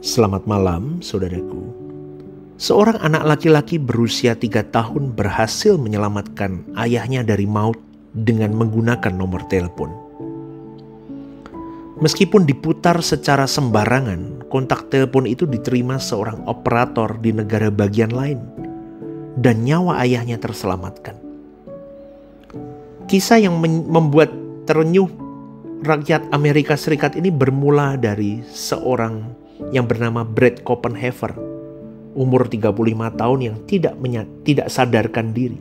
Selamat malam, saudaraku. Seorang anak laki-laki berusia 3 tahun berhasil menyelamatkan ayahnya dari maut dengan menggunakan nomor telepon. Meskipun diputar secara sembarangan, kontak telepon itu diterima seorang operator di negara bagian lain dan nyawa ayahnya terselamatkan. Kisah yang membuat terenyuh rakyat Amerika Serikat ini bermula dari seorang yang bernama Brett Copenhaver, umur 35 tahun yang tidak sadarkan diri.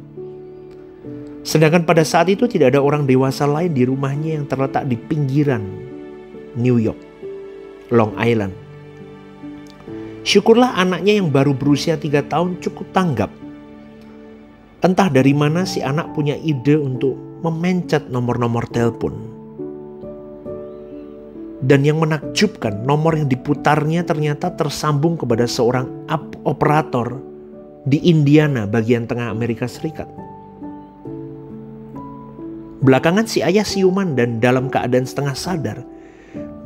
Sedangkan pada saat itu tidak ada orang dewasa lain di rumahnya yang terletak di pinggiran New York, Long Island. Syukurlah anaknya yang baru berusia 3 tahun cukup tanggap. Entah dari mana si anak punya ide untuk memencet nomor-nomor telepon. Dan yang menakjubkan, nomor yang diputarnya ternyata tersambung kepada seorang operator di Indiana, bagian tengah Amerika Serikat. Belakangan si ayah siuman dan dalam keadaan setengah sadar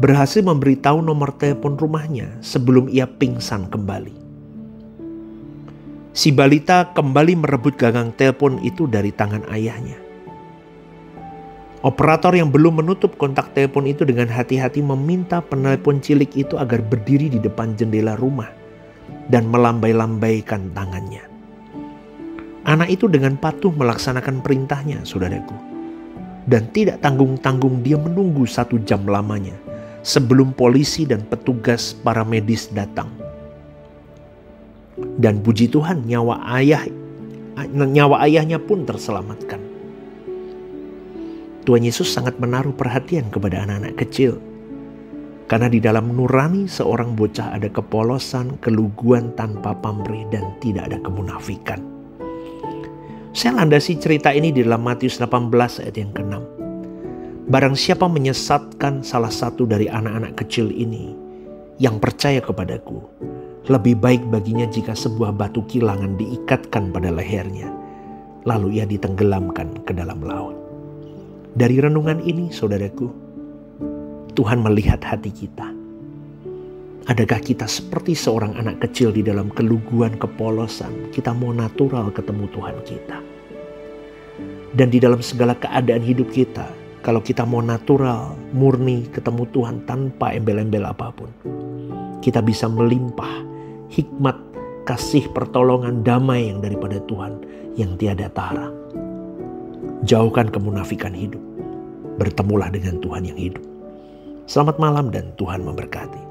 berhasil memberitahu nomor telepon rumahnya sebelum ia pingsan kembali. Si balita kembali merebut gagang telepon itu dari tangan ayahnya. Operator yang belum menutup kontak telepon itu dengan hati-hati meminta penelpon cilik itu agar berdiri di depan jendela rumah dan melambai-lambaikan tangannya. Anak itu dengan patuh melaksanakan perintahnya, saudaraku. Dan tidak tanggung-tanggung dia menunggu 1 jam lamanya sebelum polisi dan petugas paramedis datang. Dan puji Tuhan, nyawa ayahnya pun terselamatkan. Tuhan Yesus sangat menaruh perhatian kepada anak-anak kecil. Karena di dalam nurani seorang bocah ada kepolosan, keluguan tanpa pamrih, dan tidak ada kemunafikan. Saya landasi cerita ini di dalam Matius 18 ayat yang ke-6. Barang siapa menyesatkan salah satu dari anak-anak kecil ini yang percaya kepadaku, lebih baik baginya jika sebuah batu kilangan diikatkan pada lehernya, lalu ia ditenggelamkan ke dalam laut. Dari renungan ini, saudaraku, Tuhan melihat hati kita. Adakah kita seperti seorang anak kecil di dalam keluguan, kepolosan? Kita mau natural ketemu Tuhan kita. Dan di dalam segala keadaan hidup kita, kalau kita mau natural, murni ketemu Tuhan tanpa embel-embel apapun, kita bisa melimpah hikmat, kasih, pertolongan, damai yang daripada Tuhan yang tiada tara. Jauhkan kemunafikan hidup. Bertemulah dengan Tuhan yang hidup. Selamat malam dan Tuhan memberkati.